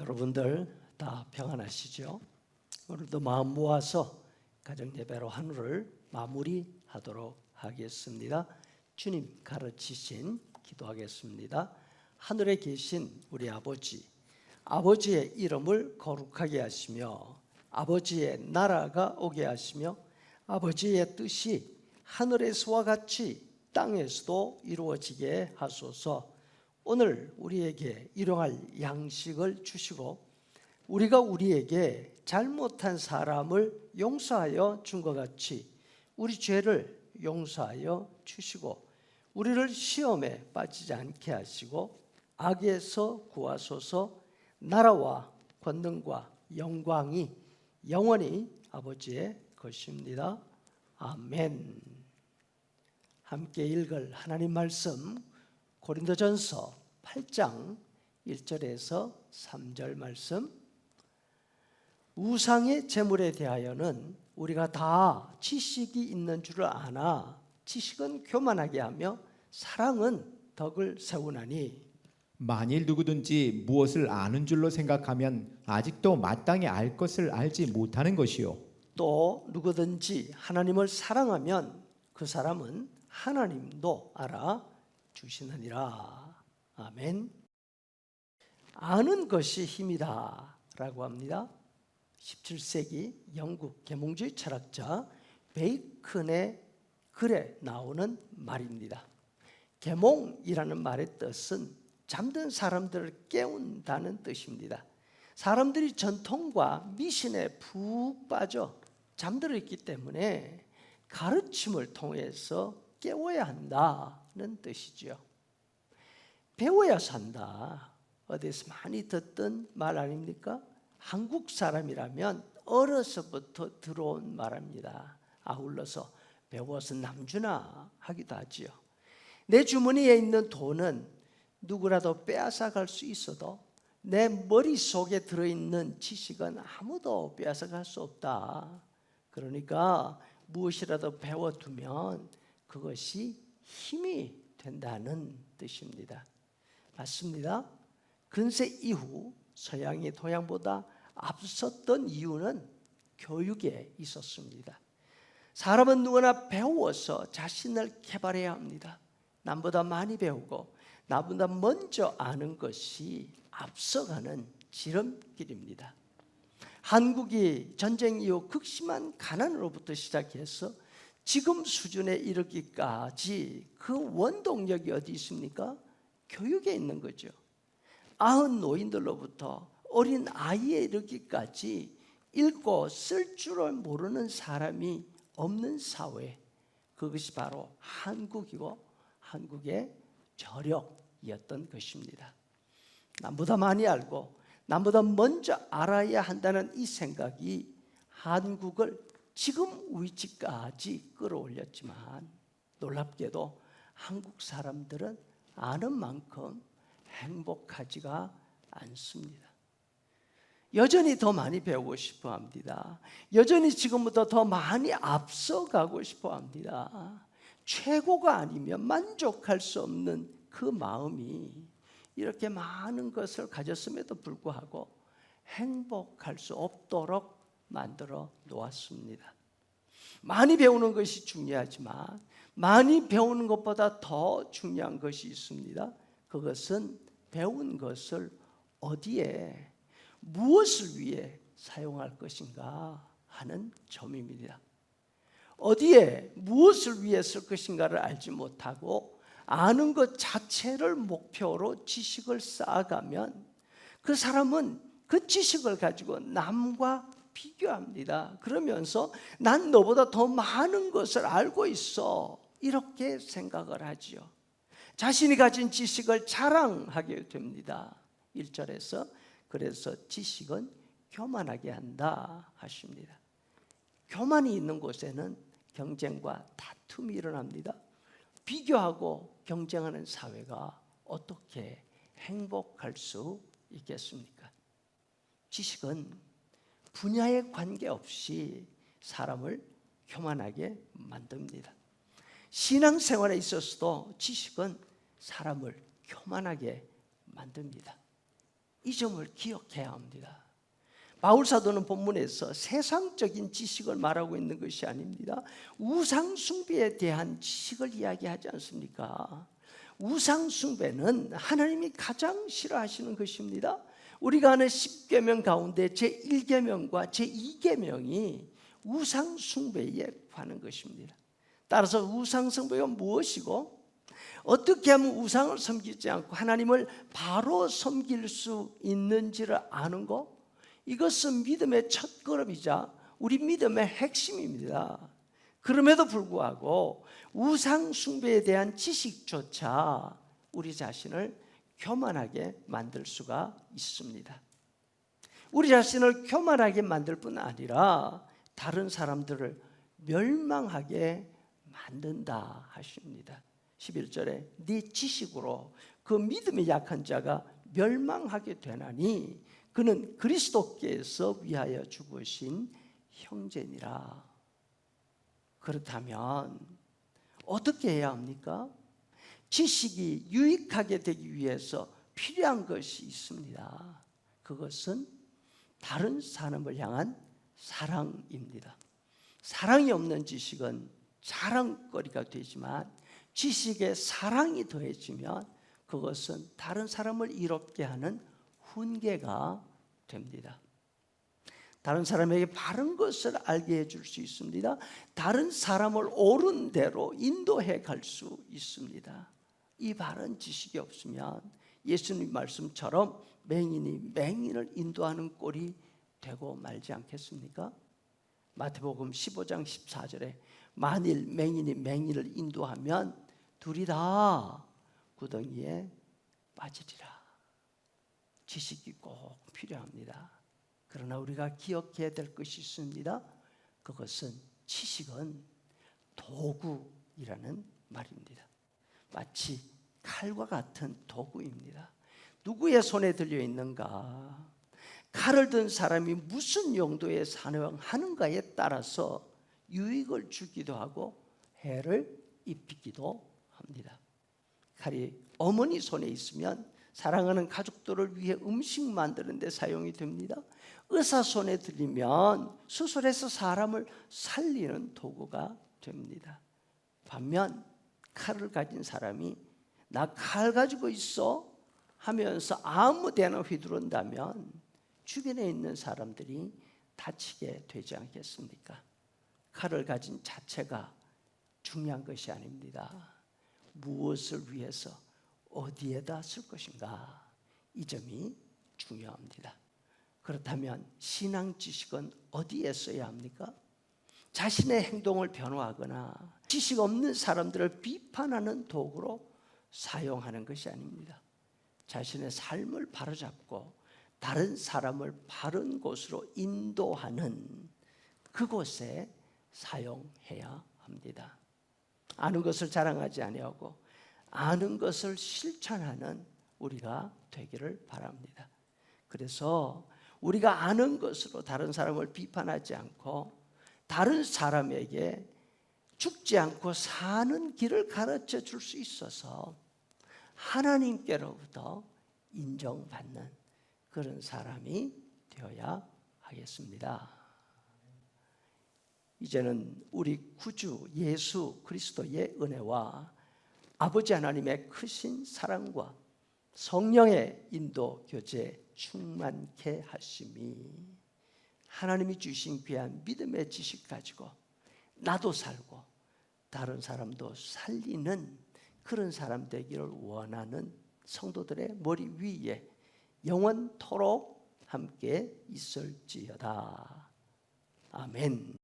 여러분들 다 평안하시죠? 오늘도 마음 모아서 가정 예배로 하루를 마무리하도록 하겠습니다. 주님 가르치신 기도하겠습니다. 하늘에 계신 우리 아버지, 아버지의 이름을 거룩하게 하시며 아버지의 나라가 오게 하시며 아버지의 뜻이 하늘에서와 같이 땅에서도 이루어지게 하소서. 오늘 우리에게 일용할 양식을 주시고 우리가 우리에게 잘못한 사람을 용서하여 준 것 같이 우리 죄를 용서하여 주시고 우리를 시험에 빠지지 않게 하시고 악에서 구하소서. 나라와 권능과 영광이 영원히 아버지의 것입니다. 아멘. 함께 읽을 하나님 말씀 고린도전서 8장 1절에서 3절 말씀. 우상의 제물에 대하여는 우리가 다 지식이 있는 줄을 아나 지식은 교만하게 하며 사랑은 덕을 세우나니, 만일 누구든지 무엇을 아는 줄로 생각하면 아직도 마땅히 알 것을 알지 못하는 것이요, 또 누구든지 하나님을 사랑하면 그 사람은 하나님도 알아 주시느니라. 아멘. 아는 것이 힘이다 라고 합니다. 17세기 영국 계몽주의 철학자 베이컨의 글에 나오는 말입니다. 계몽이라는 말의 뜻은 잠든 사람들을 깨운다는 뜻입니다. 사람들이 전통과 미신에 푹 빠져 잠들어 있기 때문에 가르침을 통해서 깨워야 한다는 뜻이죠. 배워야 산다. 어디서 많이 듣던 말 아닙니까? 한국 사람이라면 어려서부터 들어온 말입니다. 아울러서 배워서 남주나 하기도 하지요. 내 주머니에 있는 돈은 누구라도 빼앗아갈 수 있어도 내 머릿속에 들어있는 지식은 아무도 빼앗아갈 수 없다. 그러니까 무엇이라도 배워두면 그것이 힘이 된다는 뜻입니다. 맞습니다. 근세 이후 서양이 동양보다 앞섰던 이유는 교육에 있었습니다. 사람은 누구나 배워서 자신을 개발해야 합니다. 남보다 많이 배우고 나보다 먼저 아는 것이 앞서가는 지름길입니다. 한국이 전쟁 이후 극심한 가난으로부터 시작해서 지금 수준에 이르기까지 그 원동력이 어디 있습니까? 교육에 있는 거죠. 아흔 노인들로부터 어린 아이에 이르기까지 읽고 쓸 줄을 모르는 사람이 없는 사회, 그것이 바로 한국이고 한국의 저력이었던 것입니다. 남보다 많이 알고 남보다 먼저 알아야 한다는 이 생각이 한국을 지금 위치까지 끌어올렸지만 놀랍게도 한국 사람들은 아는 만큼 행복하지가 않습니다. 여전히 더 많이 배우고 싶어 합니다. 여전히 지금보다 더 많이 앞서가고 싶어 합니다. 최고가 아니면 만족할 수 없는 그 마음이 이렇게 많은 것을 가졌음에도 불구하고 행복할 수 없도록 만들어 놓았습니다. 많이 배우는 것이 중요하지만 많이 배우는 것보다 더 중요한 것이 있습니다. 그것은 배운 것을 어디에 무엇을 위해 사용할 것인가 하는 점입니다. 어디에 무엇을 위해 쓸 것인가를 알지 못하고 아는 것 자체를 목표로 지식을 쌓아가면 그 사람은 그 지식을 가지고 남과 비교합니다. 그러면서 난 너보다 더 많은 것을 알고 있어, 이렇게 생각을 하지요. 자신이 가진 지식을 자랑하게 됩니다. 1절에서 그래서 지식은 교만하게 한다 하십니다. 교만이 있는 곳에는 경쟁과 다툼이 일어납니다. 비교하고 경쟁하는 사회가 어떻게 행복할 수 있겠습니까? 지식은 분야에 관계없이 사람을 교만하게 만듭니다. 신앙생활에 있어서도 지식은 사람을 교만하게 만듭니다. 이 점을 기억해야 합니다. 바울 사도는 본문에서 세상적인 지식을 말하고 있는 것이 아닙니다. 우상 숭배에 대한 지식을 이야기하지 않습니까? 우상 숭배는 하나님이 가장 싫어하시는 것입니다. 우리가 아는 10계명 가운데 제1계명과 제2계명이 우상 숭배에 관한 것입니다. 따라서 우상 숭배가 무엇이고 어떻게 하면 우상을 섬기지 않고 하나님을 바로 섬길 수 있는지를 아는 것, 이것은 믿음의 첫걸음이자 우리 믿음의 핵심입니다. 그럼에도 불구하고 우상 숭배에 대한 지식조차 우리 자신을 교만하게 만들 수가 있습니다. 우리 자신을 교만하게 만들 뿐 아니라 다른 사람들을 멸망하게 만든다 하십니다. 11절에 네 지식으로 그 믿음이 약한 자가 멸망하게 되나니 그는 그리스도께서 위하여 죽으신 형제니라. 그렇다면 어떻게 해야 합니까? 지식이 유익하게 되기 위해서 필요한 것이 있습니다. 그것은 다른 사람을 향한 사랑입니다. 사랑이 없는 지식은 자랑거리가 되지만 지식에 사랑이 더해지면 그것은 다른 사람을 이롭게 하는 훈계가 됩니다. 다른 사람에게 바른 것을 알게 해줄 수 있습니다. 다른 사람을 옳은 대로 인도해 갈 수 있습니다. 이 바른 지식이 없으면 예수님 말씀처럼 맹인이 맹인을 인도하는 꼴이 되고 말지 않겠습니까? 마태복음 15장 14절에 만일 맹인이 맹인을 인도하면 둘이 다 구덩이에 빠지리라. 지식이 꼭 필요합니다. 그러나 우리가 기억해야 될 것이 있습니다. 그것은 지식은 도구이라는 말입니다. 마치 칼과 같은 도구입니다. 누구의 손에 들려 있는가? 칼을 든 사람이 무슨 용도에 사용하는가에 따라서 유익을 주기도 하고 해를 입히기도 합니다. 칼이 어머니 손에 있으면 사랑하는 가족들을 위해 음식 만드는 데 사용이 됩니다. 의사 손에 들리면 수술해서 사람을 살리는 도구가 됩니다. 반면 칼을 가진 사람이 나 칼 가지고 있어 하면서 아무 데나 휘두른다면 주변에 있는 사람들이 다치게 되지 않겠습니까? 칼을 가진 자체가 중요한 것이 아닙니다. 무엇을 위해서 어디에다 쓸 것인가, 이 점이 중요합니다. 그렇다면 신앙 지식은 어디에 써야 합니까? 자신의 행동을 변호하거나 지식 없는 사람들을 비판하는 도구로 사용하는 것이 아닙니다. 자신의 삶을 바로잡고 다른 사람을 바른 곳으로 인도하는 그곳에 사용해야 합니다. 아는 것을 자랑하지 아니하고 아는 것을 실천하는 우리가 되기를 바랍니다. 그래서 우리가 아는 것으로 다른 사람을 비판하지 않고 다른 사람에게 죽지 않고 사는 길을 가르쳐 줄 수 있어서 하나님께로부터 인정받는 그런 사람이 되어야 하겠습니다. 이제는 우리 구주 예수 그리스도의 은혜와 아버지 하나님의 크신 사랑과 성령의 인도 교제 충만케 하심이 하나님이 주신 귀한 믿음의 지식 가지고 나도 살고 다른 사람도 살리는 그런 사람 되기를 원하는 성도들의 머리 위에 영원토록 함께 있을지어다. 아멘.